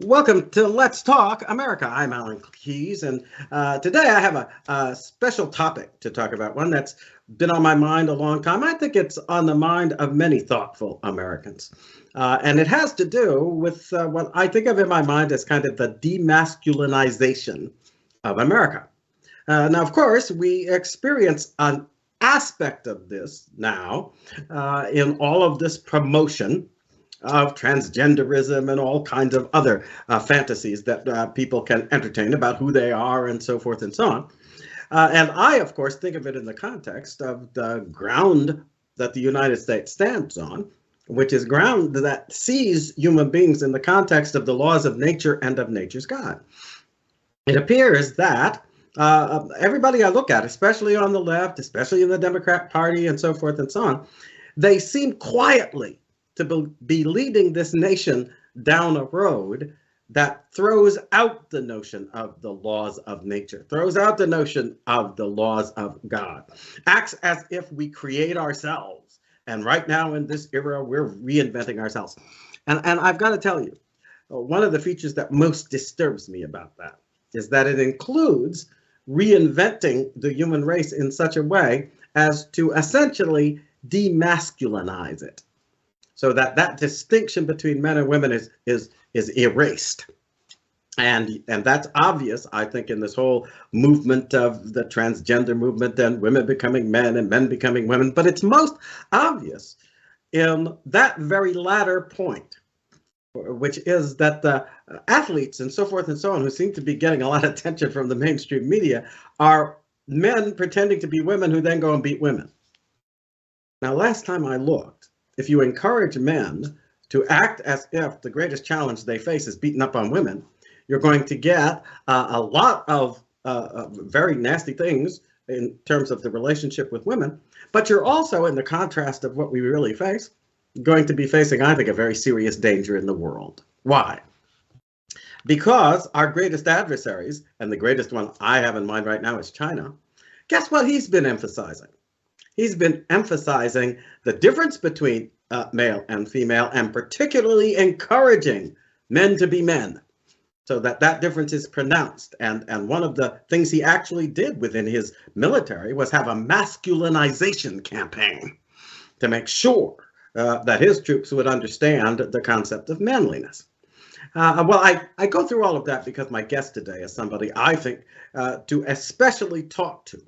Welcome to Let's Talk America. I'm Alan Keyes, and today I have a special topic to talk about, one that's been on my mind a long time. I think it's on the mind of many thoughtful Americans, and it has to do with what I think of in my mind as kind of the demasculinization of America. Now, of course, we experience an aspect of this now in all of this promotion of transgenderism and all kinds of other fantasies that people can entertain about who they are and so forth and so on. And I, of course, think of it in the context of the ground that the United States stands on, which is ground that sees human beings in the context of the laws of nature and of nature's God. It appears that everybody I look at, especially on the left, especially in the Democrat Party and so forth and so on, they seem quietly to be leading this nation down a road that throws out the notion of the laws of nature, throws out the notion of the laws of God, acts as if we create ourselves. And right now in this era, we're reinventing ourselves. And I've got to tell you, one of the features that most disturbs me about that is that it includes reinventing the human race in such a way as to essentially demasculinize it, so that distinction between men and women is erased. And that's obvious, I think, in this whole movement of the transgender movement and women becoming men and men becoming women. But it's most obvious in that very latter point, which is that the athletes and so forth and so on, who seem to be getting a lot of attention from the mainstream media, are men pretending to be women who then go and beat women. Now, last time I looked, if you encourage men to act as if the greatest challenge they face is beating up on women, you're going to get a lot of very nasty things in terms of the relationship with women. But you're also, in the contrast of what we really face, going to be facing, I think, a very serious danger in the world. Why? Because our greatest adversaries, and the greatest one I have in mind right now is China, guess what he's been emphasizing? He's been emphasizing the difference between male and female, and particularly encouraging men to be men, so that difference is pronounced. And one of the things he actually did within his military was have a masculinization campaign to make sure that his troops would understand the concept of manliness. Well, I go through all of that because my guest today is somebody I think to especially talk to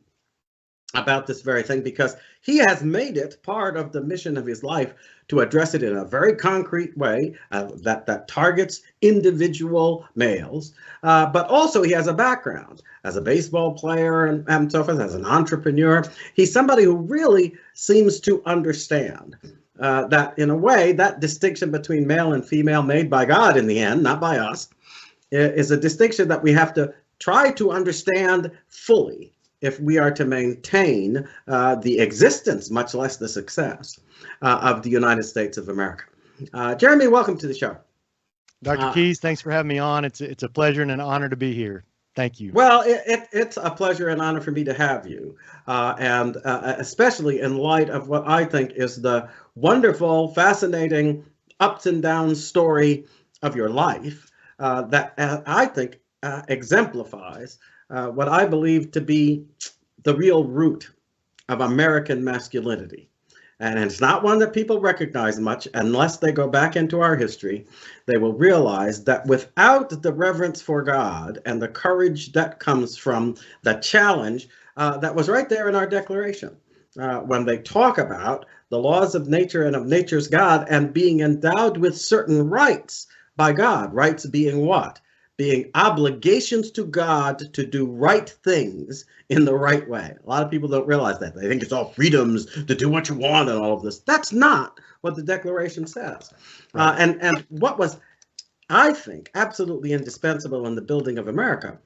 about this very thing, because he has made it part of the mission of his life to address it in a very concrete way that targets individual males, but also he has a background as a baseball player and so forth, as an entrepreneur. He's somebody who really seems to understand that, in a way, that distinction between male and female, made by God in the end, not by us, is a distinction that we have to try to understand fully if we are to maintain the existence, much less the success, of the United States of America. Jeremy, welcome to the show. Dr. Keyes, thanks for having me on. It's a pleasure and an honor to be here. Thank you. Well, it's a pleasure and honor for me to have you, and especially in light of what I think is the wonderful, fascinating ups and downs story of your life that I think exemplifies what I believe to be the real root of American masculinity. And it's not one that people recognize much unless they go back into our history. They will realize that without the reverence for God and the courage that comes from the challenge that was right there in our Declaration, when they talk about the laws of nature and of nature's God and being endowed with certain rights by God, rights being what? Being obligations to God to do right things in the right way. A lot of people don't realize that. They think it's all freedoms to do what you want and all of this. That's not what the Declaration says. Right. And what was, I think, absolutely indispensable in the building of America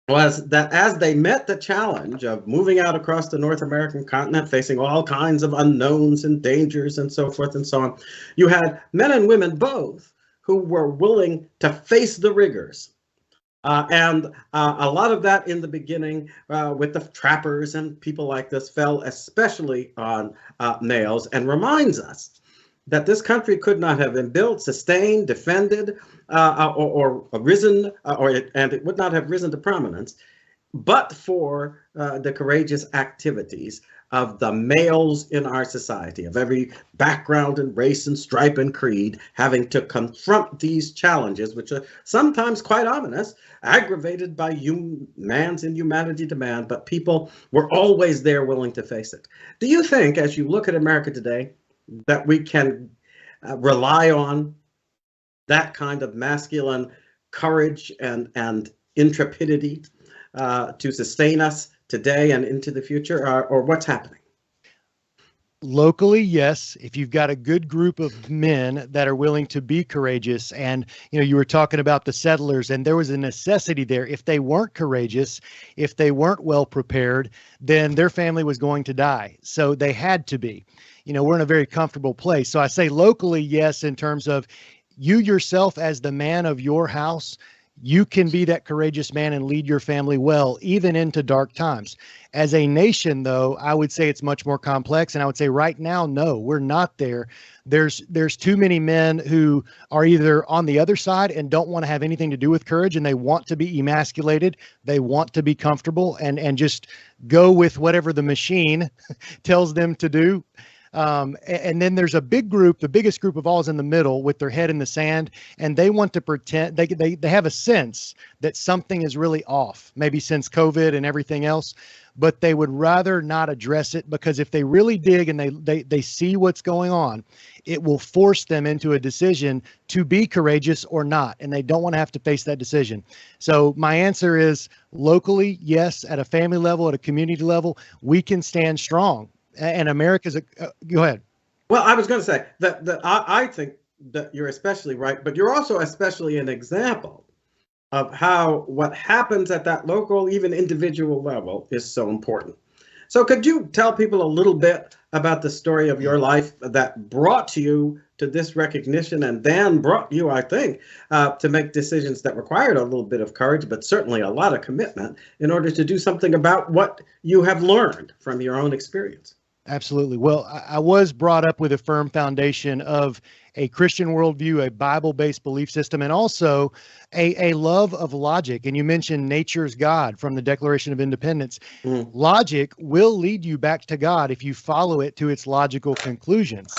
was that as they met the challenge of moving out across the North American continent, facing all kinds of unknowns and dangers and so forth and so on, you had men and women both who were willing to face the rigors. And a lot of that in the beginning with the trappers and people like this fell especially on males, and reminds us that this country could not have been built, sustained, defended, or risen, and it would not have risen to prominence, but for the courageous activities of the males in our society, of every background and race and stripe and creed, having to confront these challenges, which are sometimes quite ominous, aggravated by man's inhumanity to man, but people were always there willing to face it. Do you think, as you look at America today, that we can rely on that kind of masculine courage and intrepidity to sustain us today and into the future, or what's happening? Locally, yes. If you've got a good group of men that are willing to be courageous, and you were talking about the settlers, and there was a necessity there. If they weren't courageous, if they weren't well prepared, then their family was going to die. So they had to be. We're in a very comfortable place. So I say locally, yes, in terms of you yourself as the man of your house. You can be that courageous man and lead your family well, even into dark times. As a nation, though, I would say it's much more complex. And I would say right now, no, we're not there. There's too many men who are either on the other side and don't want to have anything to do with courage, and they want to be emasculated. They want to be comfortable and just go with whatever the machine tells them to do. And then there's a big group, the biggest group of all is in the middle with their head in the sand, and they want to pretend they have a sense that something is really off, maybe since COVID and everything else, but they would rather not address it, because if they really dig and they see what's going on, it will force them into a decision to be courageous or not, and they don't want to have to face that decision. So my answer is locally, yes. At a family level, at a community level, we can stand strong. And America's go ahead. Well, I was going to say that I think that you're especially right, but you're also especially an example of how what happens at that local, even individual level is so important. So could you tell people a little bit about the story of your life that brought you to this recognition, and then brought you, I think, to make decisions that required a little bit of courage, but certainly a lot of commitment in order to do something about what you have learned from your own experience? Absolutely. Well, I was brought up with a firm foundation of a Christian worldview, a Bible-based belief system, and also a love of logic. And you mentioned nature's God from the Declaration of Independence. Logic will lead you back to God if you follow it to its logical conclusions.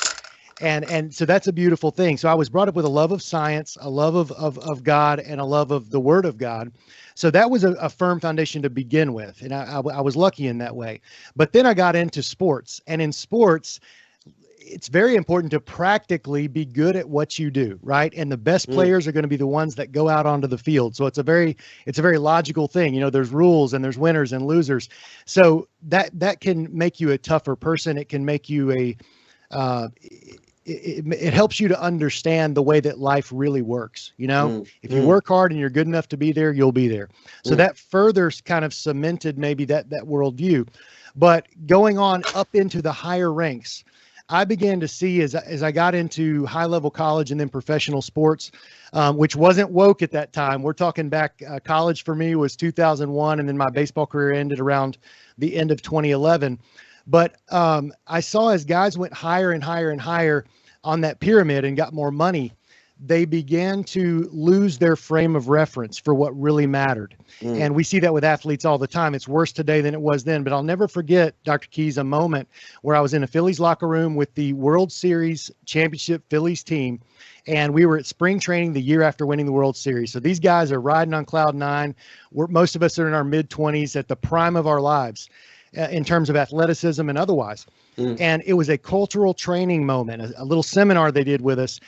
And so that's a beautiful thing. So I was brought up with a love of science, a love of God, and a love of the Word of God. So that was a firm foundation to begin with. And I was lucky in that way. But then I got into sports. And in sports, it's very important to practically be good at what you do, right? And the best players are going to be the ones that go out onto the field. So it's a very logical thing. There's rules and there's winners and losers. So that can make you a tougher person. It can make you it helps you to understand the way that life really works. If you work hard and you're good enough to be there, you'll be there. So that further kind of cemented maybe that worldview. But going on up into the higher ranks, I began to see as I got into high level college and then professional sports, which wasn't woke at that time. We're talking back, college for me was 2001. And then my baseball career ended around the end of 2011. But I saw as guys went higher and higher and higher on that pyramid and got more money, they began to lose their frame of reference for what really mattered. And we see that with athletes all the time. It's worse today than it was then. But I'll never forget, Dr. Keyes, a moment where I was in a Phillies locker room with the World Series championship Phillies team. And we were at spring training the year after winning the World Series. So these guys are riding on cloud nine. Most of us are in our mid-20s at the prime of our lives in terms of athleticism and otherwise. And it was a cultural training moment, a little seminar they did with us.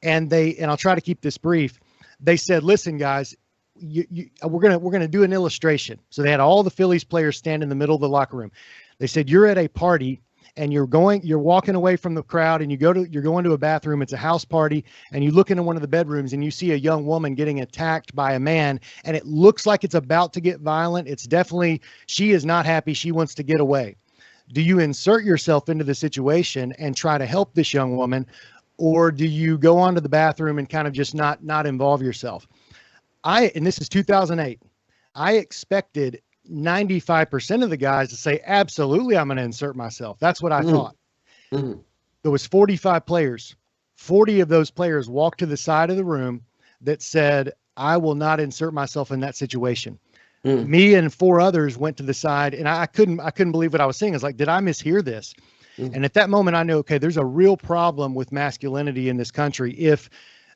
And I'll try to keep this brief. They said, listen, guys, we're going to do an illustration. So they had all the Phillies players stand in the middle of the locker room. They said, you're at a party and you're walking away from the crowd and you're going to a bathroom. It's a house party. And you look into one of the bedrooms and you see a young woman getting attacked by a man. And it looks like it's about to get violent. It's definitely, she is not happy. She wants to get away. Do you insert yourself into the situation and try to help this young woman? Or do you go onto the bathroom and kind of just not involve yourself? And this is 2008. I expected 95% of the guys to say, absolutely, I'm going to insert myself. That's what I thought. There was 45 players. 40 of those players walked to the side of the room that said, I will not insert myself in that situation. Me and 4 others went to the side, and I couldn't believe what I was seeing. I was like, did I mishear this? And at that moment I knew, okay, there's a real problem with masculinity in this country. If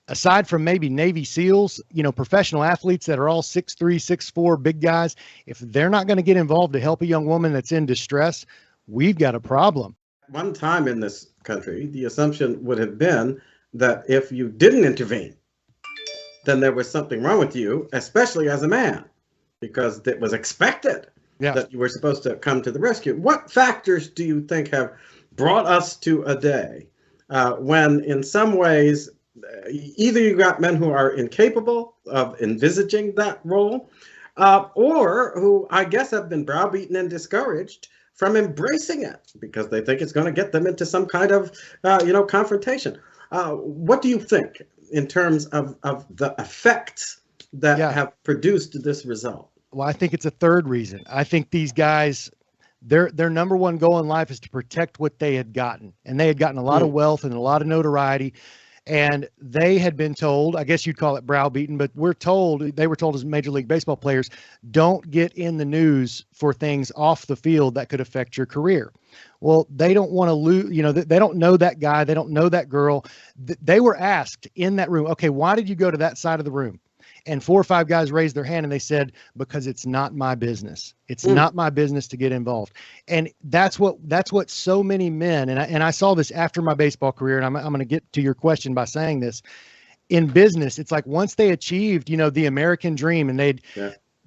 aside from maybe Navy SEALs, professional athletes that are all 6'3", 6'4", big guys, if they're not going to get involved to help a young woman that's in distress, we've got a problem. One time in this country, the assumption would have been that if you didn't intervene, then there was something wrong with you, especially as a man, because it was expected that you were supposed to come to the rescue. What factors do you think have brought us to a day when in some ways either you got men who are incapable of envisaging that role or who I guess have been browbeaten and discouraged from embracing it because they think it's going to get them into some kind of confrontation? What do you think in terms of the effects that have produced this result? Well, I think it's a third reason. I think these guys, their number one goal in life is to protect what they had gotten. And they had gotten a lot of wealth and a lot of notoriety. And they had been told, I guess you'd call it browbeaten, but they were told as Major League Baseball players, don't get in the news for things off the field that could affect your career. Well, they don't want to lose, they don't know that guy. They don't know that girl. They were asked in that room, okay, why did you go to that side of the room? And 4 or 5 guys raised their hand and they said, because it's not my business. It's not my business to get involved. And that's what so many men, and I saw this after my baseball career, and I'm going to get to your question by saying this. In business, it's like once they achieved, the American dream, and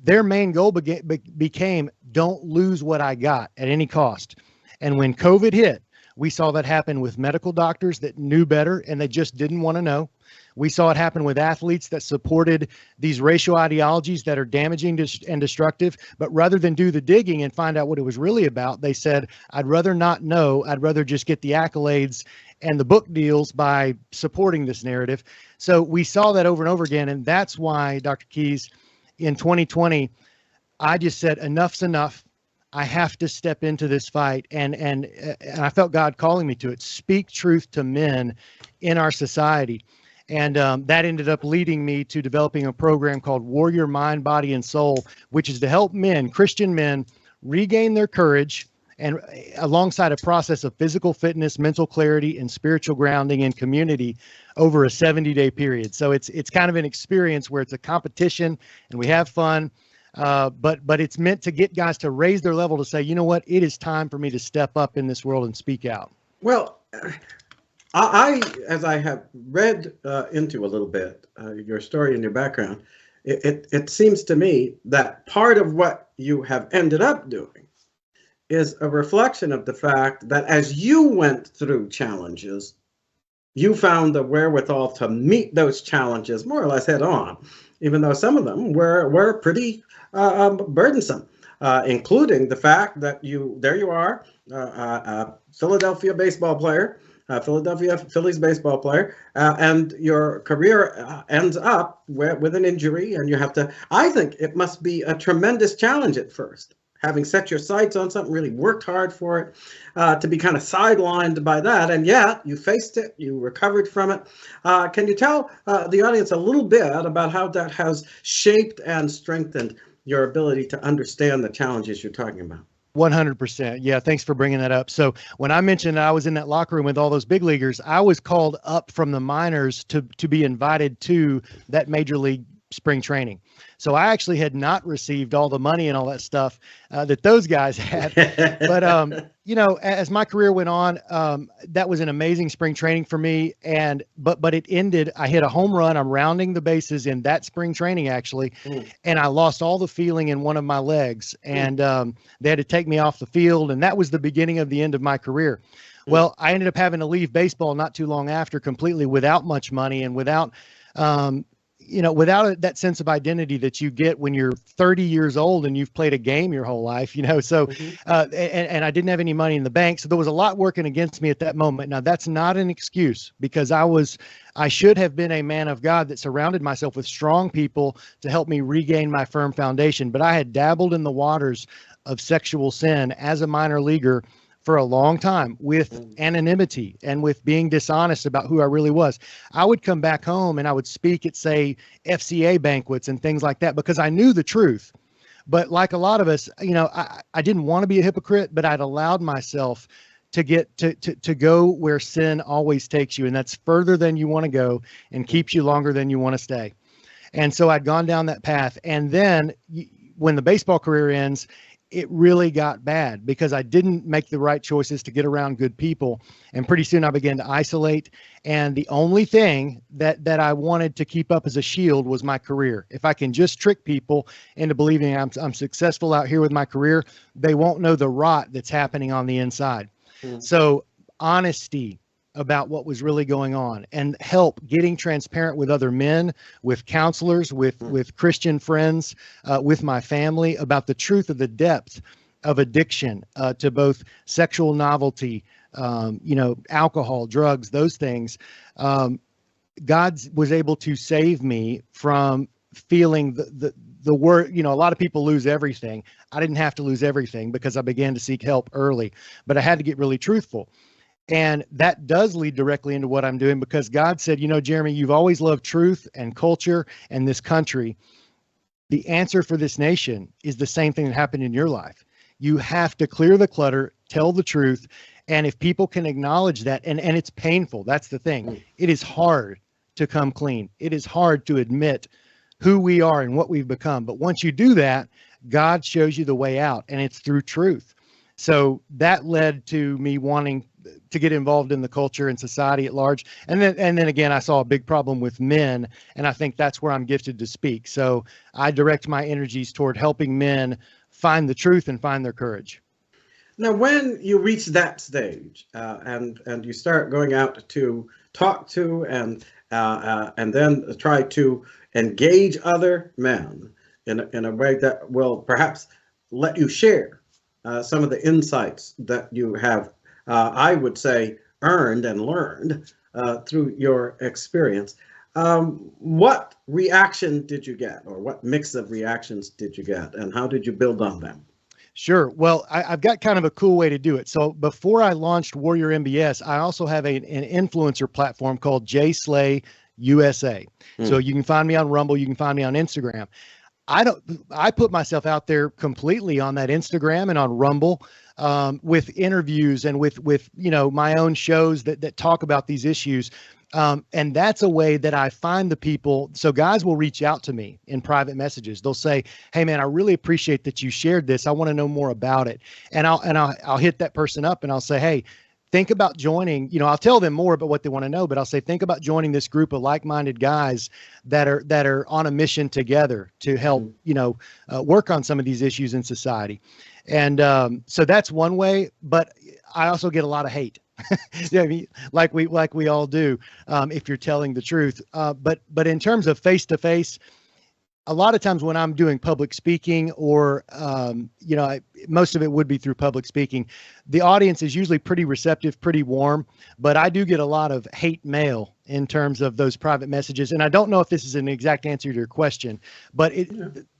their main goal became don't lose what I got at any cost. And when COVID hit, we saw that happen with medical doctors that knew better and they just didn't want to know. We saw it happen with athletes that supported these racial ideologies that are damaging and destructive. But rather than do the digging and find out what it was really about, they said, I'd rather not know. I'd rather just get the accolades and the book deals by supporting this narrative. So we saw that over and over again. And that's why, Dr. Keyes, in 2020, I just said, enough's enough. I have to step into this fight. And I felt God calling me to it. Speak truth to men in our society. And that ended up leading me to developing a program called Warrior Mind, Body, and Soul, which is to help men, Christian men, regain their courage, and alongside a process of physical fitness, mental clarity, and spiritual grounding in community over a 70-day period. So it's kind of an experience where it's a competition and we have fun, but it's meant to get guys to raise their level to say, you know what, it is time for me to step up in this world and speak out. Well, as I have read into a little bit your story and your background, it seems to me that part of what you have ended up doing is a reflection of the fact that as you went through challenges, you found the wherewithal to meet those challenges more or less head on, even though some of them were pretty burdensome, including the fact that there you are, a Philadelphia baseball player, Philadelphia Phillies baseball player, and your career ends up with an injury, and you have to, I think it must be a tremendous challenge at first, having set your sights on something, really worked hard for it, to be kind of sidelined by that, and yet you faced it, you recovered from it. Can you tell the audience a little bit about how that has shaped and strengthened your ability to understand the challenges you're talking about? 100%. Yeah. Thanks for bringing that up. So when I mentioned I was in that locker room with all those big leaguers, I was called up from the minors to be invited to that major league spring training. So I actually had not received all the money and all that stuff that those guys had. But, as my career went on, that was an amazing spring training for me. But it ended, I hit a home run. I'm rounding the bases in that spring training, actually. And I lost all the feeling in one of my legs. And they had to take me off the field. And that was the beginning of the end of my career. Well, I ended up having to leave baseball not too long after, completely without much money and without that sense of identity that you get when you're 30 years old and you've played a game your whole life, so, and I didn't have any money in the bank. So there was a lot working against me at that moment. Now that's not an excuse, because I should have been a man of God that surrounded myself with strong people to help me regain my firm foundation. But I had dabbled in the waters of sexual sin as a minor leaguer for a long time with anonymity and with being dishonest about who I really was. I would come back home and I would speak at, say, FCA banquets and things like that because I knew the truth. But like a lot of us, I didn't want to be a hypocrite, but I'd allowed myself to get to go where sin always takes you. And that's further than you want to go and keeps you longer than you want to stay. And so I'd gone down that path. And then when the baseball career ends, it really got bad because I didn't make the right choices to get around good people. And pretty soon I began to isolate. And the only thing that I wanted to keep up as a shield was my career. If I can just trick people into believing I'm successful out here with my career, they won't know the rot that's happening on the inside. So honesty about what was really going on and help getting transparent with other men, with counselors, with Christian friends, with my family about the truth of the depth of addiction to both sexual novelty, alcohol, drugs, those things. God was able to save me from feeling the word, a lot of people lose everything. I didn't have to lose everything because I began to seek help early, but I had to get really truthful. And that does lead directly into what I'm doing because God said, Jeremy, you've always loved truth and culture and this country. The answer for this nation is the same thing that happened in your life. You have to clear the clutter, tell the truth. And if people can acknowledge that, and it's painful, that's the thing. It is hard to come clean. It is hard to admit who we are and what we've become. But once you do that, God shows you the way out, and it's through truth. So that led to me wanting to get involved in the culture and society at large. And then again, I saw a big problem with men, and I think that's where I'm gifted to speak. So I direct my energies toward helping men find the truth and find their courage. Now, when you reach that stage and you start going out to talk to and then try to engage other men in a way that will perhaps let you share some of the insights that you have, I would say, earned and learned through your experience. What reaction did you get, or what mix of reactions did you get, and how did you build on them? Sure. Well, I've got kind of a cool way to do it. So before I launched Warrior MBS, I also have an influencer platform called J Slay USA. So you can find me on Rumble. You can find me on Instagram. I put myself out there completely on that Instagram and on Rumble with interviews and with my own shows that talk about these issues. And that's a way that I find the people. So guys will reach out to me in private messages. They'll say, "Hey man, I really appreciate that you shared this. I want to know more about it." And I'll hit that person up and I'll say, "Hey, think about joining." I'll tell them more about what they want to know, but I'll say, think about joining this group of like-minded guys that are on a mission together to help, work on some of these issues in society. And so that's one way, but I also get a lot of hate. I mean, like we all do, if you're telling the truth. But in terms of face-to-face, a lot of times when I'm doing public speaking or, most of it would be through public speaking, the audience is usually pretty receptive, pretty warm, but I do get a lot of hate mail in terms of those private messages. And I don't know if this is an exact answer to your question, but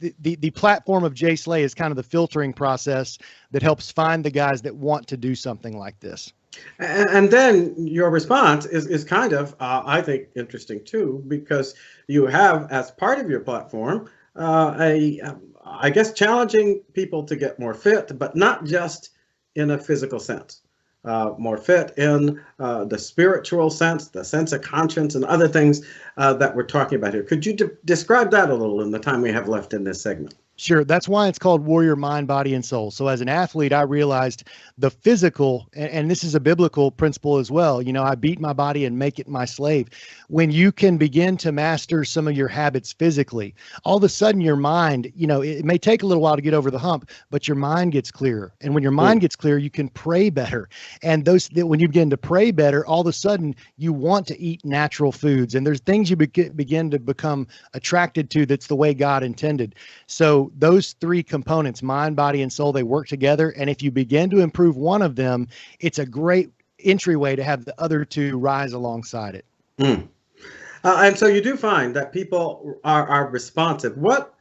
the platform of J Slay is kind of the filtering process that helps find the guys that want to do something like this. And then your response is kind of, I think, interesting too, because you have, as part of your platform, I guess, challenging people to get more fit, but not just in a physical sense, more fit in the spiritual sense, the sense of conscience, and other things that we're talking about here. Could you describe that a little in the time we have left in this segment? Sure. That's why it's called Warrior Mind, Body, and Soul. So as an athlete, I realized the physical, and this is a biblical principle as well. I beat my body and make it my slave. When you can begin to master some of your habits physically, all of a sudden your mind, it may take a little while to get over the hump, but your mind gets clearer. And when your mind gets clear, you can pray better. And when you begin to pray better, all of a sudden you want to eat natural foods. And there's things you begin to become attracted to that's the way God intended. So those three components, mind, body, and soul, they work together. And if you begin to improve one of them, it's a great entryway to have the other two rise alongside it. And so you do find that people are responsive. What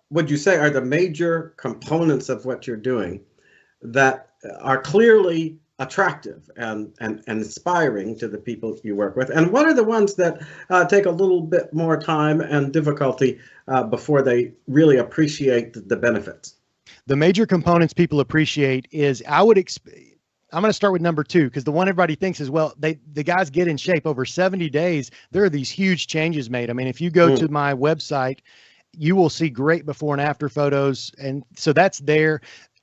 would you say are the major components of what you're doing that are clearly attractive and inspiring to the people you work with? And what are the ones that take a little bit more time and difficulty before they really appreciate the benefits? The major components people appreciate is I'm going to start with number 2, because the one everybody thinks is, well, the guys get in shape over 70 days. There are these huge changes made. I mean, if you go to my website, you will see great before and after photos. And so that's there.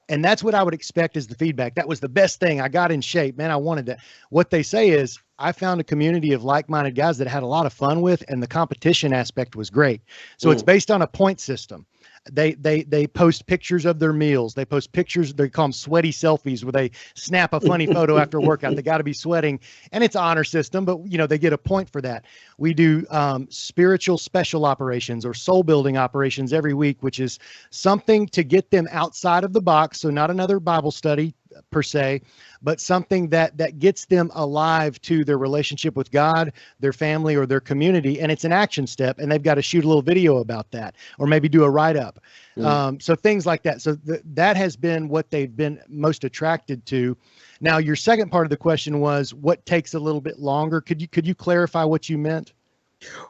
And that's what I would expect is the feedback. That was the best thing. I got in shape, man. I wanted that. What they say is, I found a community of like-minded guys that I had a lot of fun with, and the competition aspect was great. So it's based on a point system. They post pictures of their meals. They post pictures, they call them sweaty selfies, where they snap a funny photo after workout. They got to be sweating, and it's honor system, but they get a point for that. We do spiritual special operations or soul building operations every week, which is something to get them outside of the box. So not another Bible study per se, but something that gets them alive to their relationship with God, their family, or their community. And it's an action step, and they've got to shoot a little video about that, or maybe do a write-up. So things like that. So that has been what they've been most attracted to. Now, your second part of the question was what takes a little bit longer. Could you clarify what you meant?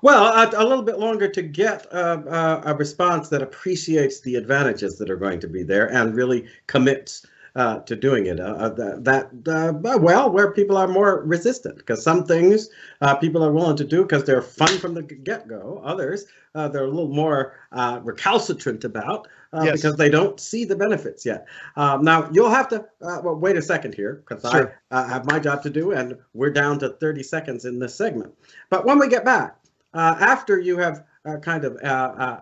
Well, a little bit longer to get a response that appreciates the advantages that are going to be there and really commits to doing it. Well, where people are more resistant, because some things people are willing to do because they're fun from the get-go. Others they're a little more recalcitrant about because they don't see the benefits yet. Now, you'll have to well, wait a second here, because I have my job to do, and we're down to 30 seconds in this segment. But when we get back, after you have kind of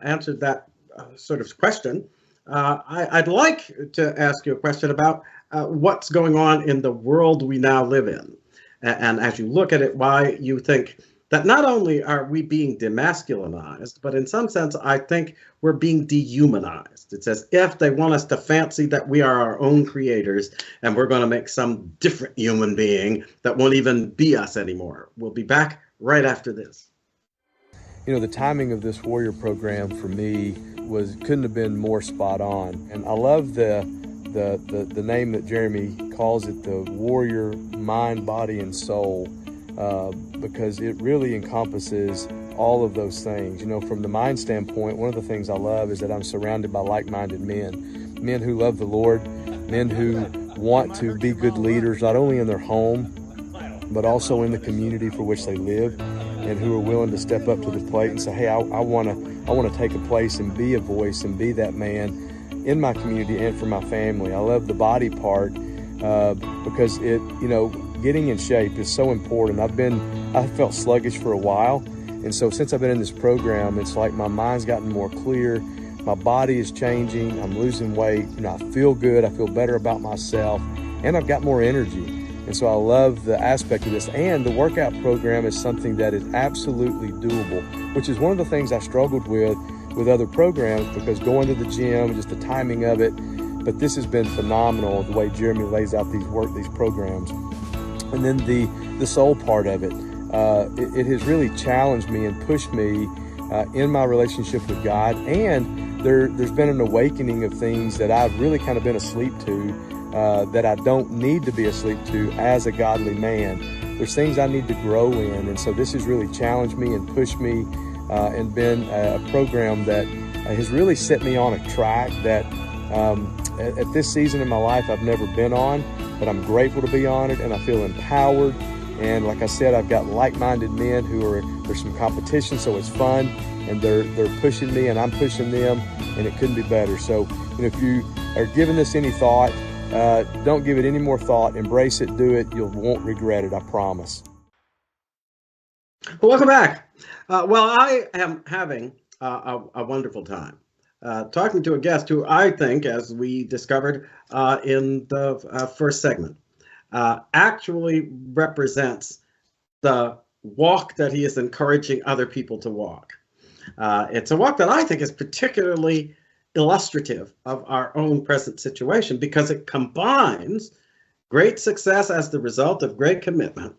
answered that sort of question, I'd like to ask you a question about what's going on in the world we now live in. And as you look at it, why you think that not only are we being demasculinized, but in some sense, I think we're being dehumanized. It's as if they want us to fancy that we are our own creators and we're going to make some different human being that won't even be us anymore. We'll be back right after this. The timing of this warrior program for me couldn't have been more spot on. And I love the name that Jeremy calls it, the warrior mind, body, and soul, because it really encompasses all of those things. From the mind standpoint, one of the things I love is that I'm surrounded by like-minded men who love the Lord, men who want to be good leaders, not only in their home, but also in the community for which they live, and who are willing to step up to the plate and say, hey, I want to take a place and be a voice and be that man in my community and for my family. I love the body part because getting in shape is so important. I felt sluggish for a while, and so since I've been in this program, it's like my mind's gotten more clear, my body is changing, I'm losing weight, I feel good, I feel better about myself, and I've got more energy. And so I love the aspect of this. And the workout program is something that is absolutely doable, which is one of the things I struggled with other programs, because going to the gym, just the timing of it. But this has been phenomenal, the way Jeremy lays out these programs. And then the soul part of it, it has really challenged me and pushed me in my relationship with God. And there's been an awakening of things that I've really kind of been asleep to, that I don't need to be asleep to as a godly man. There's things I need to grow in, and so this has really challenged me and pushed me and been a program that has really set me on a track that at this season in my life I've never been on, but I'm grateful to be on it, and I feel empowered. And like I said, I've got like-minded men there's some competition, so it's fun, and they're pushing me and I'm pushing them, and it couldn't be better. So if you are giving this any thought, don't give it any more thought. Embrace it, do it. You won't regret it, I promise. Well, welcome back. Well, I am having a wonderful time talking to a guest who I think, as we discovered in the first segment, actually represents the walk that he is encouraging other people to walk. It's a walk that I think is particularly illustrative of our own present situation, because it combines great success as the result of great commitment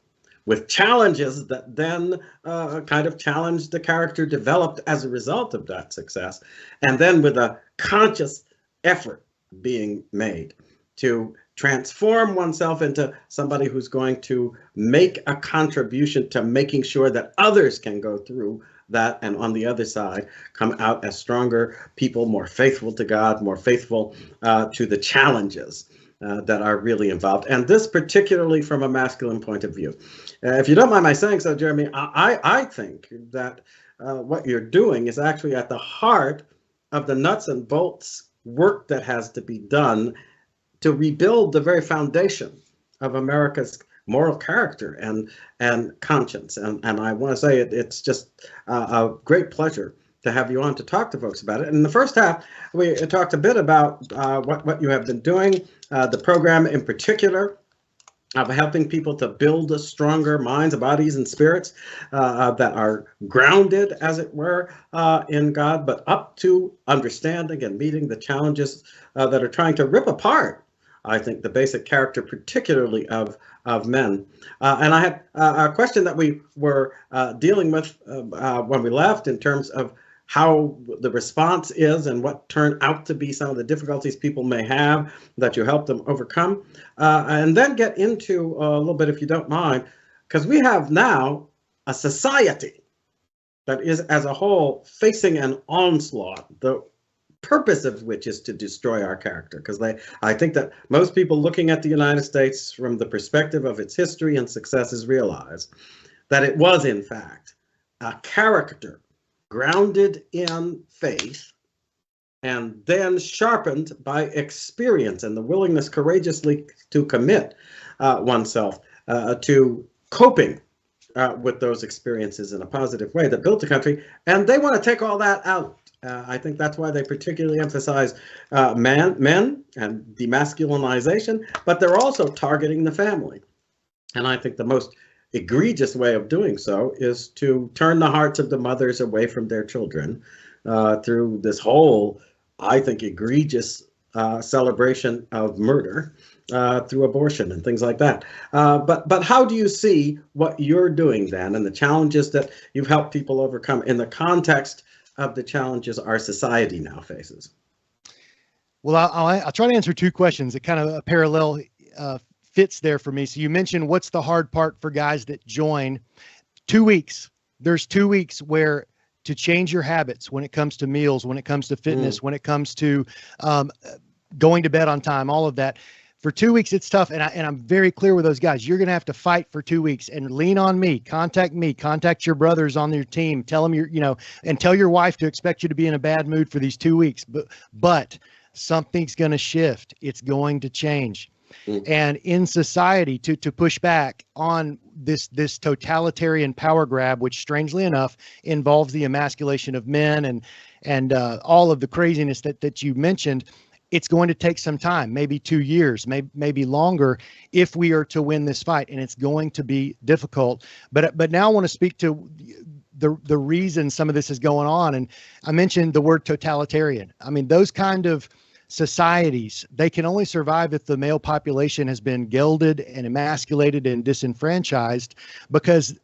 with challenges that then kind of challenge the character developed as a result of that success, and then with a conscious effort being made to transform oneself into somebody who's going to make a contribution to making sure that others can go through that, and on the other side come out as stronger people, more faithful to God, more faithful to the challenges that are really involved, and this particularly from a masculine point of view. If you don't mind my saying so, Jeremy, I think that what you're doing is actually at the heart of the nuts and bolts work that has to be done to rebuild the very foundation of America's moral character and conscience. And I want to say it's just a great pleasure to have you on to talk to folks about it. In the first half, we talked a bit about what you have been doing, the program in particular of helping people to build stronger minds, bodies, and spirits that are grounded, as it were, in God, but up to understanding and meeting the challenges that are trying to rip apart, I think, the basic character, particularly of men. And I had a question that we were dealing with when we left in terms of how the response is and what turned out to be some of the difficulties people may have that you help them overcome. And then get into a little bit, if you don't mind, because we have now a society that is as a whole facing an onslaught, the purpose of which is to destroy our character. Because I think that most people looking at the United States from the perspective of its history and successes realize that it was, in fact, a character grounded in faith and then sharpened by experience and the willingness courageously to commit oneself to coping with those experiences in a positive way that built the country. And they want to take all that out. I think that's why they particularly emphasize men and demasculinization, but they're also targeting the family. And I think the most egregious way of doing so is to turn the hearts of the mothers away from their children through this whole, I think, egregious celebration of murder through abortion and things like that. But how do you see what you're doing then and the challenges that you've helped people overcome in the context of the challenges our society now faces? Well, I'll try to answer two questions. It kind of parallel fits there for me. So you mentioned what's the hard part for guys that join. 2 weeks. There's 2 weeks where to change your habits when it comes to meals, when it comes to fitness, when it comes to going to bed on time, all of that. For 2 weeks, it's tough. And I'm very clear with those guys. You're going to have to fight for 2 weeks and lean on me, contact your brothers on your team, tell them and tell your wife to expect you to be in a bad mood for these 2 weeks. But something's going to shift. It's going to change. And in society, to push back on this totalitarian power grab, which strangely enough involves the emasculation of men and all of the craziness that you mentioned, it's going to take some time, maybe 2 years, maybe longer, if we are to win this fight, and it's going to be difficult. But now I want to speak to the reason some of this is going on, and I mentioned the word totalitarian. I mean, those kind of societies, they can only survive if the male population has been gelded and emasculated and disenfranchised, because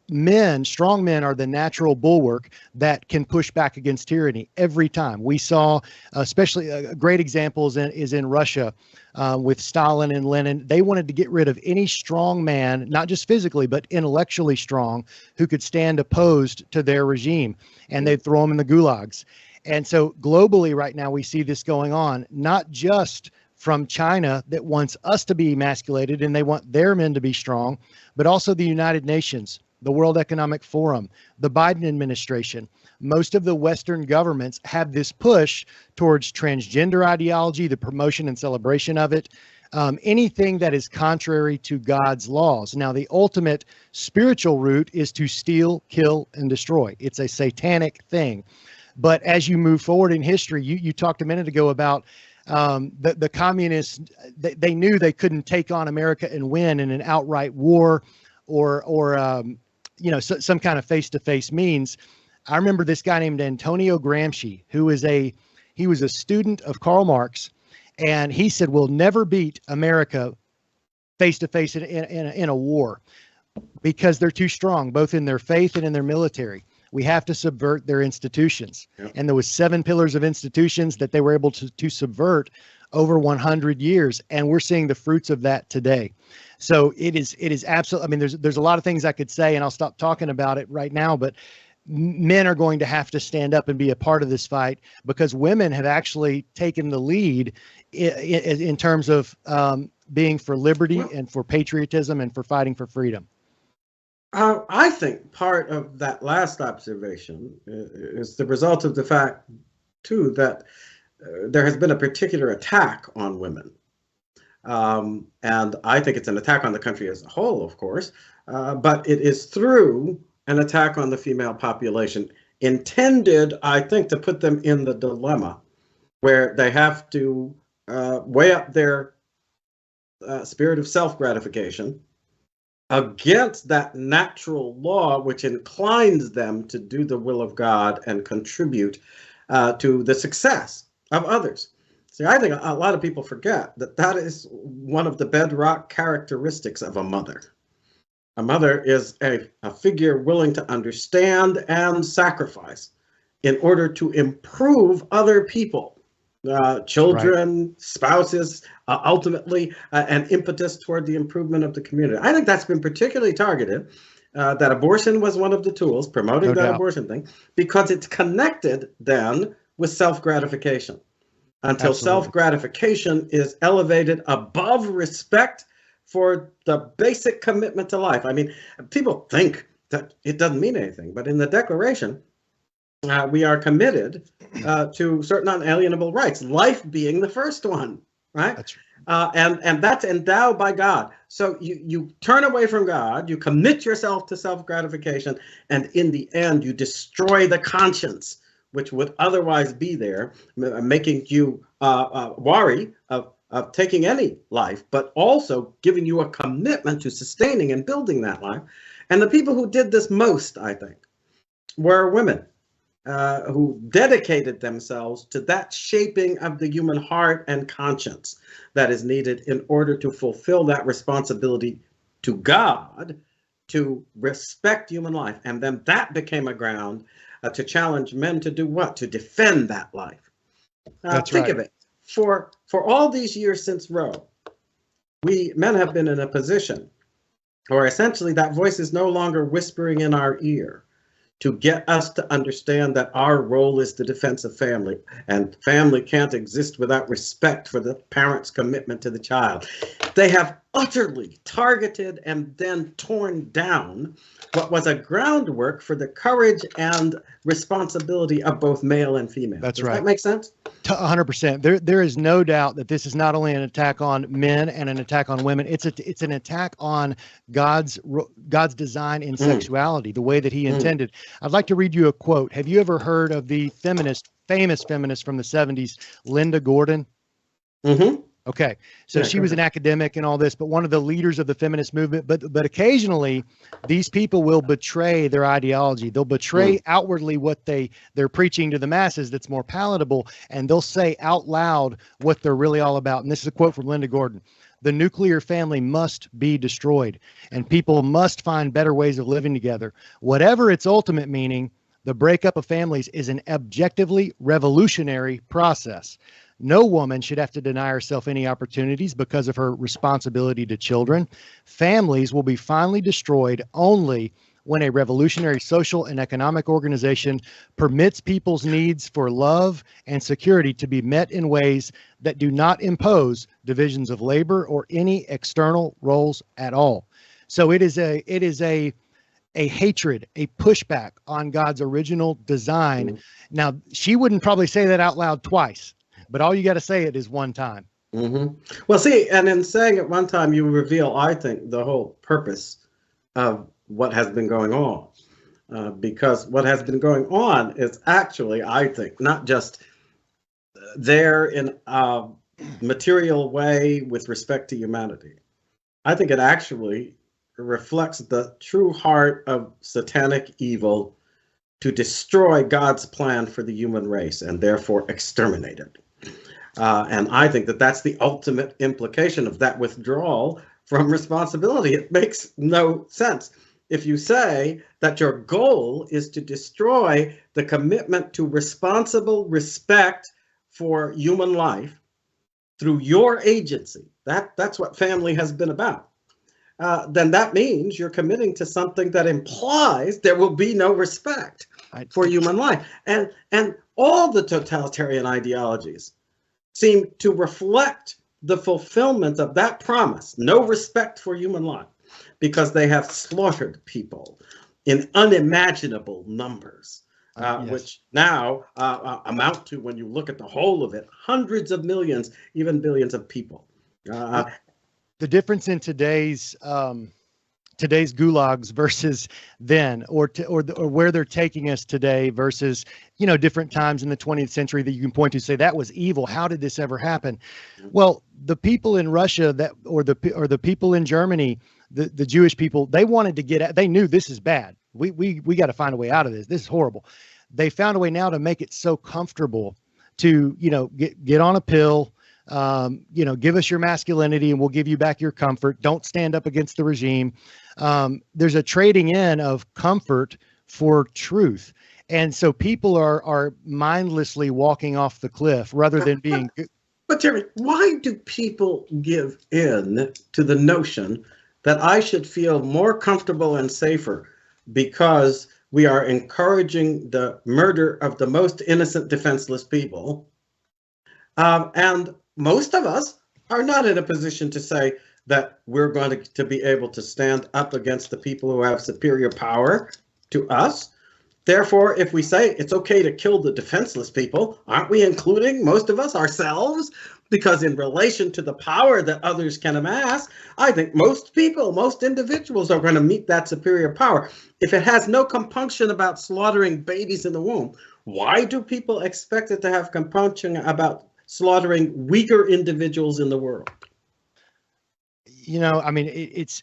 strong men are the natural bulwark that can push back against tyranny every time. We saw, especially great examples is in Russia with Stalin and Lenin. They wanted to get rid of any strong man, not just physically, but intellectually strong, who could stand opposed to their regime, and they'd throw them in the gulags. And so globally right now, we see this going on, not just from China that wants us to be emasculated and they want their men to be strong, but also the United Nations, the World Economic Forum, the Biden administration. Most of the Western governments have this push towards transgender ideology, the promotion and celebration of it, anything that is contrary to God's laws. Now, the ultimate spiritual route is to steal, kill, and destroy. It's a satanic thing. But as you move forward in history, you talked a minute ago about the communists. They knew they couldn't take on America and win in an outright war or some kind of face-to-face means. I remember this guy named Antonio Gramsci, he was a student of Karl Marx, and he said, we'll never beat America face-to-face in a war because they're too strong, both in their faith and in their military. We have to subvert their institutions. Yep. And there was 7 pillars of institutions that they were able to subvert over 100 years, and we're seeing the fruits of that today. So it is absolutely, I mean, there's a lot of things I could say, and I'll stop talking about it right now, but men are going to have to stand up and be a part of this fight, because women have actually taken the lead in terms of being for liberty and for patriotism and for fighting for freedom. I think part of that last observation is the result of the fact, too, that there has been a particular attack on women. And I think it's an attack on the country as a whole, of course, but it is through an attack on the female population, intended, I think, to put them in the dilemma where they have to weigh up their spirit of self-gratification against that natural law which inclines them to do the will of God and contribute to the success of others. See, I think a lot of people forget that that is one of the bedrock characteristics of a mother. A mother is a figure willing to understand and sacrifice in order to improve other people. Children, right. Spouses, ultimately an impetus toward the improvement of the community. I think that's been particularly targeted, that abortion was one of the tools, promoting that abortion thing, because it's connected then with self-gratification. Until self-gratification is elevated above respect for the basic commitment to life. I mean, people think that it doesn't mean anything, but in the Declaration, we are committed to certain unalienable rights, life being the first one, right? That's right. And that's endowed by God. So you turn away from God, you commit yourself to self-gratification, and in the end, you destroy the conscience, which would otherwise be there, making you wary of taking any life, but also giving you a commitment to sustaining and building that life. And the people who did this most, I think, were women. Who dedicated themselves to that shaping of the human heart and conscience that is needed in order to fulfill that responsibility to God to respect human life. And then that became a ground to challenge men to do what? To defend that life. Think of it. For all these years since Roe, we men have been in a position where essentially that voice is no longer whispering in our ear, to get us to understand that our role is the defense of family, and family can't exist without respect for the parent's commitment to the child. They have utterly targeted and then torn down what was a groundwork for the courage and responsibility of both male and female. That's right. Does that make sense? 100%. There is no doubt that this is not only an attack on men and an attack on women. It's an attack on God's design in sexuality, the way that He intended. I'd like to read you a quote. Have you ever heard of the famous feminist from the 70s, Linda Gordon? Mm-hmm. Okay, so she was an academic and all this, but one of the leaders of the feminist movement. But occasionally, these people will betray their ideology. They'll betray outwardly what they're preaching to the masses that's more palatable, and they'll say out loud what they're really all about. And this is a quote from Linda Gordon. "The nuclear family must be destroyed, and people must find better ways of living together. Whatever its ultimate meaning, the breakup of families is an objectively revolutionary process. No woman should have to deny herself any opportunities because of her responsibility to children. Families will be finally destroyed only when a revolutionary social and economic organization permits people's needs for love and security to be met in ways that do not impose divisions of labor or any external roles at all." So it is a hatred, a pushback on God's original design. Now, she wouldn't probably say that out loud twice, but all you got to say it is one time. Well, see, and in saying it one time, you reveal, I think, the whole purpose of what has been going on. Because what has been going on is actually, I think, not just there in a material way with respect to humanity. I think it actually reflects the true heart of satanic evil to destroy God's plan for the human race and therefore exterminate it. And I think that that's the ultimate implication of that withdrawal from responsibility. It makes no sense. If you say that your goal is to destroy the commitment to responsible respect for human life, through your agency, that's what family has been about, then that means you're committing to something that implies there will be no respect for human life. And all the totalitarian ideologies seem to reflect the fulfillment of that promise, no respect for human life, because they have slaughtered people in unimaginable numbers, yes. Which now amount to, when you look at the whole of it, hundreds of millions, even billions of people. The difference in today's gulags versus then, or where they're taking us today versus, different times in the 20th century that you can point to, say that was evil. How did this ever happen? Well, the people in Russia or the people in Germany, the Jewish people, they wanted to get out. They knew this is bad. We got to find a way out of this. This is horrible. They found a way now to make it so comfortable to, get on a pill, give us your masculinity and we'll give you back your comfort. Don't stand up against the regime. There's a trading in of comfort for truth. And so people are mindlessly walking off the cliff rather than being. But Jeremy, why do people give in to the notion that I should feel more comfortable and safer because we are encouraging the murder of the most innocent, defenseless people? And most of us are not in a position to say that we're going to be able to stand up against the people who have superior power to us. Therefore, if we say it's okay to kill the defenseless people, aren't we including most of us ourselves? Because in relation to the power that others can amass, I think most people, most individuals are going to meet that superior power. If it has no compunction about slaughtering babies in the womb, why do people expect it to have compunction about slaughtering weaker individuals in the world? It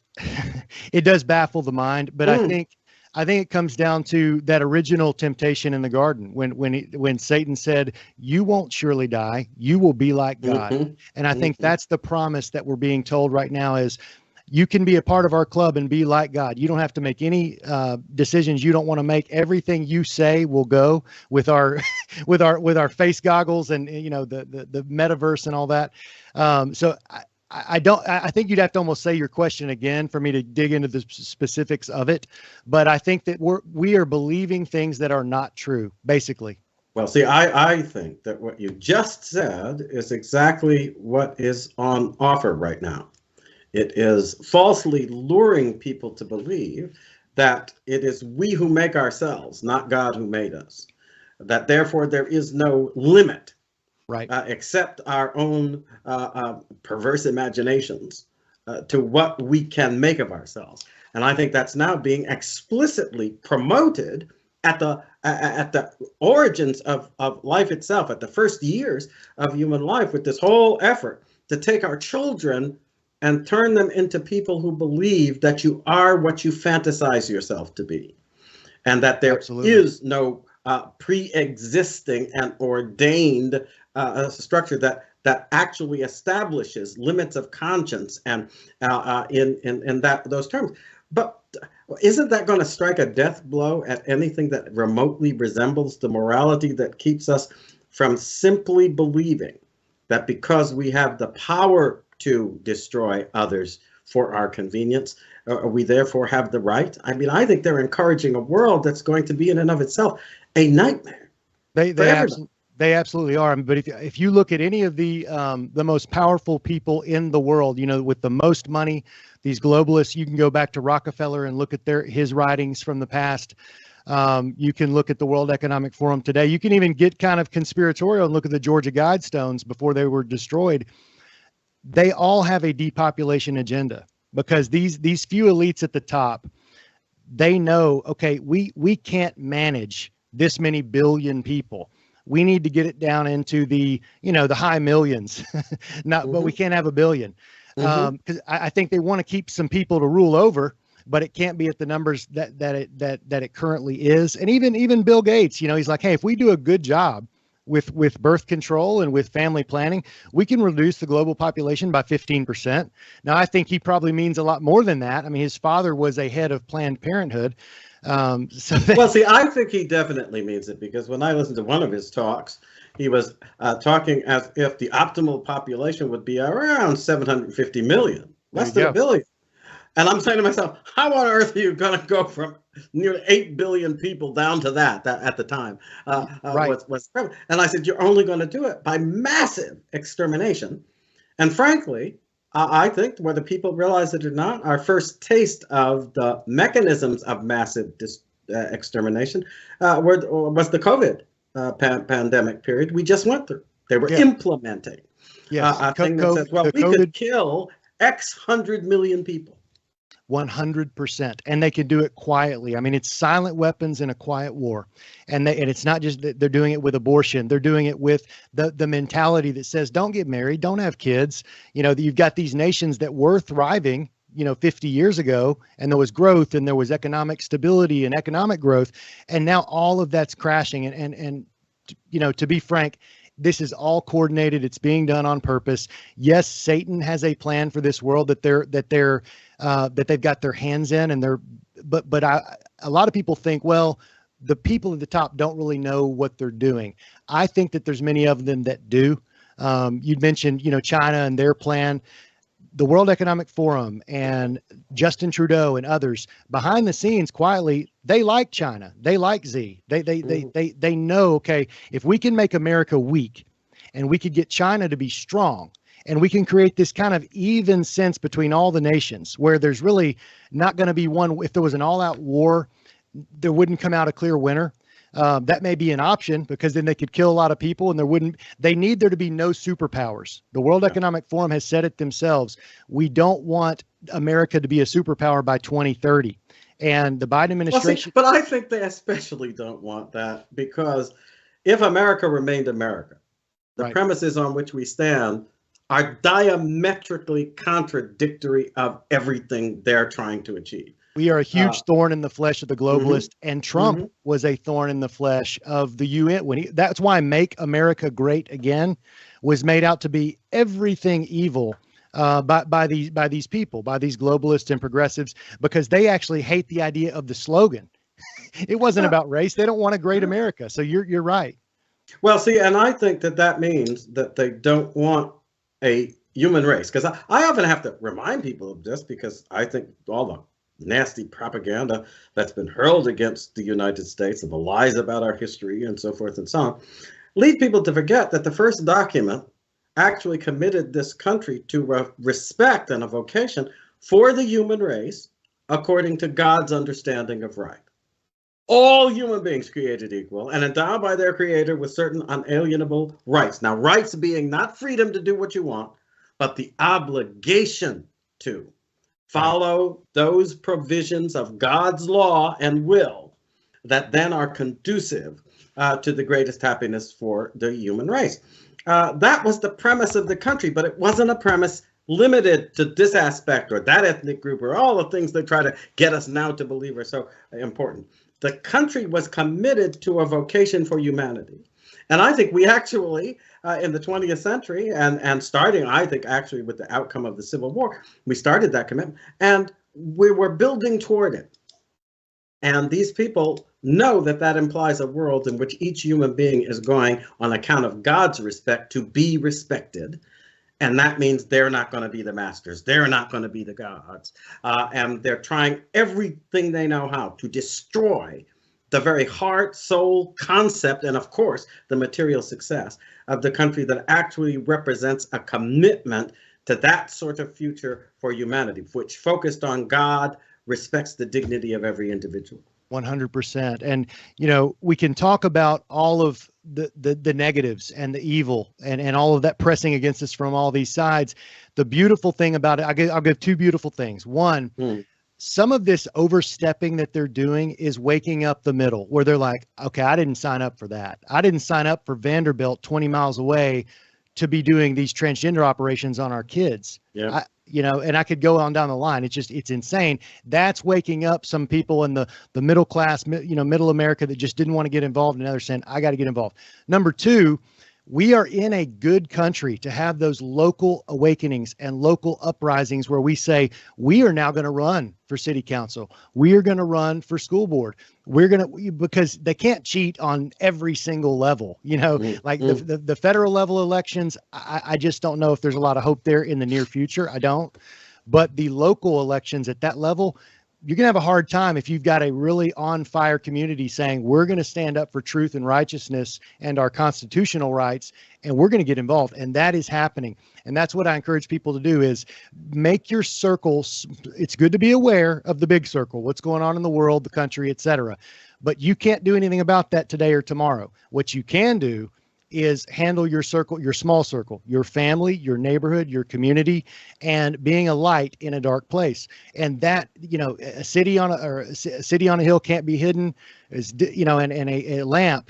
does baffle the mind, but I think it comes down to that original temptation in the garden when Satan said, "You won't surely die, you will be like God." And I think that's the promise that we're being told right now is, you can be a part of our club and be like God. You don't have to make any decisions you don't want to make. Everything you say will go with our with our face goggles and the metaverse and all that. So I think you'd have to almost say your question again for me to dig into the specifics of it. But I think that we are believing things that are not true, basically. Well, see, I think that what you just said is exactly what is on offer right now. It is falsely luring people to believe that it is we who make ourselves, not God who made us. That therefore there is no limit, right, except our own perverse imaginations to what we can make of ourselves. And I think that's now being explicitly promoted at the origins of life itself, at the first years of human life, with this whole effort to take our children and turn them into people who believe that you are what you fantasize yourself to be, and that there is no pre-existing and ordained structure that actually establishes limits of conscience and in those terms. But isn't that going to strike a death blow at anything that remotely resembles the morality that keeps us from simply believing that because we have the power to destroy others for our convenience, we therefore have the right? I mean, I think they're encouraging a world that's going to be in and of itself a nightmare. They absolutely are. But if you look at any of the most powerful people in the world, with the most money, these globalists, you can go back to Rockefeller and look at his writings from the past. You can look at the World Economic Forum today. You can even get kind of conspiratorial and look at the Georgia Guidestones before they were destroyed. They all have a depopulation agenda, because these few elites at the top, they know, okay, we can't manage this many billion people. We need to get it down into the high millions, but we can't have a billion. Because I think they want to keep some people to rule over, but it can't be at the numbers that it currently is. And even Bill Gates, he's like, hey, if we do a good job with birth control and with family planning, we can reduce the global population by 15%. Now, I think he probably means a lot more than that. I mean, his father was a head of Planned Parenthood. Well, see, I think he definitely means it, because when I listened to one of his talks, he was talking as if the optimal population would be around 750 million, less than a billion. And I'm saying to myself, how on earth are you going to go from nearly 8 billion people down to that at the time? Right. And I said, you're only going to do it by massive extermination. And frankly, I think, whether people realize it or not, our first taste of the mechanisms of massive extermination was the COVID pandemic period we just went through. They were implementing a thing that says, well, we could kill X 100 million people. 100%. And they can do it quietly. I mean, it's silent weapons in a quiet war. And it's not just that they're doing it with abortion. They're doing it with the mentality that says, don't get married, don't have kids. You know, you've got these nations that were thriving, 50 years ago, and there was growth and there was economic stability and economic growth. And now all of that's crashing. And to be frank, this is all coordinated. It's being done on purpose. Yes, Satan has a plan for this world that they've got their hands in, but a lot of people think, well, the people at the top don't really know what they're doing. I think that there's many of them that do. You'd mentioned, China and their plan. The World Economic Forum and Justin Trudeau and others behind the scenes quietly, they like China. They like Z. They know, okay, if we can make America weak and we could get China to be strong, and we can create this kind of even sense between all the nations where there's really not going to be one. If there was an all-out war, there wouldn't come out a clear winner. That may be an option, because then they could kill a lot of people, and they need there to be no superpowers. The World Economic Forum has said it themselves. We don't want America to be a superpower by 2030. And the Biden administration. But I think they especially don't want that, because if America remained America, the premises on which we stand are diametrically contradictory of everything they're trying to achieve. We are a huge thorn in the flesh of the globalist, and Trump was a thorn in the flesh of the UN. That's why Make America Great Again was made out to be everything evil by these people, by these globalists and progressives, because they actually hate the idea of the slogan. It wasn't about race. They don't want a great America. So you're right. Well, see, and I think that means that they don't want a human race, because I often have to remind people of this, because I think all the nasty propaganda that's been hurled against the United States, and the lies about our history and so forth and so on, lead people to forget that the first document actually committed this country to respect and a vocation for the human race according to God's understanding of right. All human beings created equal and endowed by their creator with certain unalienable rights. Now, rights being not freedom to do what you want, but the obligation to follow those provisions of God's law and will that then are conducive to the greatest happiness for the human race. That was the premise of the country, but it wasn't a premise limited to this aspect or that ethnic group or all the things they try to get us now to believe are so important. The country was committed to a vocation for humanity. And I think we actually, in the 20th century, and starting, I think, actually with the outcome of the Civil War, we started that commitment, and we were building toward it. And these people know that implies a world in which each human being is going, on account of God's respect, to be respected. And that means they're not going to be the masters. They're not going to be the gods. And they're trying everything they know how to destroy the very heart, soul, concept, and of course, the material success of the country that actually represents a commitment to that sort of future for humanity, which focused on God, respects the dignity of every individual. 100%. And, we can talk about all of the negatives and the evil and all of that pressing against us from all these sides. The beautiful thing about it, I'll give two beautiful things. One, some of this overstepping that they're doing is waking up the middle, where they're like, okay, I didn't sign up for that. I didn't sign up for Vanderbilt 20 miles away to be doing these transgender operations on our kids. Yeah. And I could go on down the line. It's insane. That's waking up some people in the middle class, middle America that just didn't want to get involved. And now they're saying, I got to get involved. Number two, we are in a good country to have those local awakenings and local uprisings where we say, we are now going to run for city council. We are going to run for school board. We're going to, because they can't cheat on every single level, like the federal level elections. I just don't know if there's a lot of hope there in the near future. I don't. But the local elections at that level, you're going to have a hard time if you've got a really on fire community saying, we're going to stand up for truth and righteousness and our constitutional rights, and we're going to get involved. And that is happening. And that's what I encourage people to do, is make your circles. It's good to be aware of the big circle, what's going on in the world, the country, etc. But you can't do anything about that today or tomorrow. What you can do is handle your circle, your small circle, your family, your neighborhood, your community, and being a light in a dark place. And that, a city on a hill can't be hidden, and a lamp,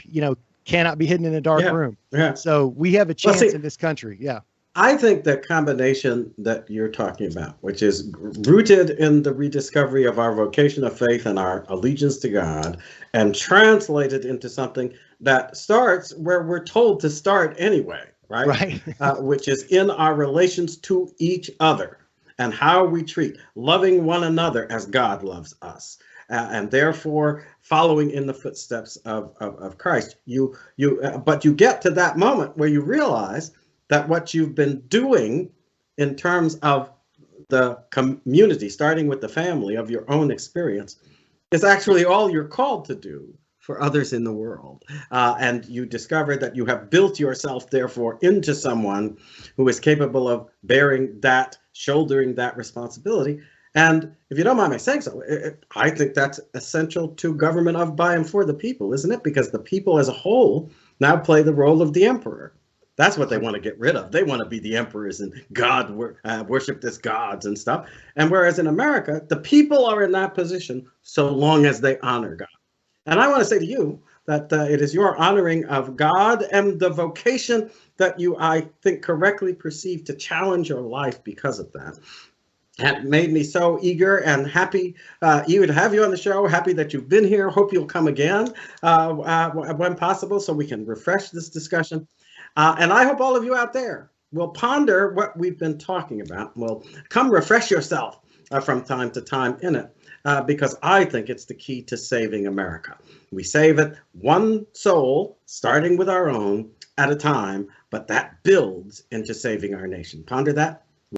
cannot be hidden in a dark room. Yeah. So we have a chance in this country. Yeah. I think the combination that you're talking about, which is rooted in the rediscovery of our vocation of faith and our allegiance to God, and translated into something that starts where we're told to start anyway, right? Which is in our relations to each other and how we treat, loving one another as God loves us, and therefore following in the footsteps of Christ. But you get to that moment where you realize that what you've been doing in terms of the community, starting with the family of your own experience, is actually all you're called to do for others in the world. And you discover that you have built yourself, therefore, into someone who is capable of bearing that, shouldering that responsibility. And if you don't mind my saying so, I think that's essential to government of, by, and for the people, isn't it? Because the people as a whole now play the role of the emperor. That's what they want to get rid of. They want to be the emperors and God worship as gods and stuff. And whereas in America, the people are in that position so long as they honor God. And I want to say to you that it is your honoring of God and the vocation that you, I think, correctly perceive to challenge your life because of that. That made me so eager and happy to have you on the show. Happy that you've been here. Hope you'll come again when possible so we can refresh this discussion. And I hope all of you out there will ponder what we've been talking about. Will come refresh yourself from time to time in it, because I think it's the key to saving America. We save it one soul, starting with our own, at a time, but that builds into saving our nation. Ponder that.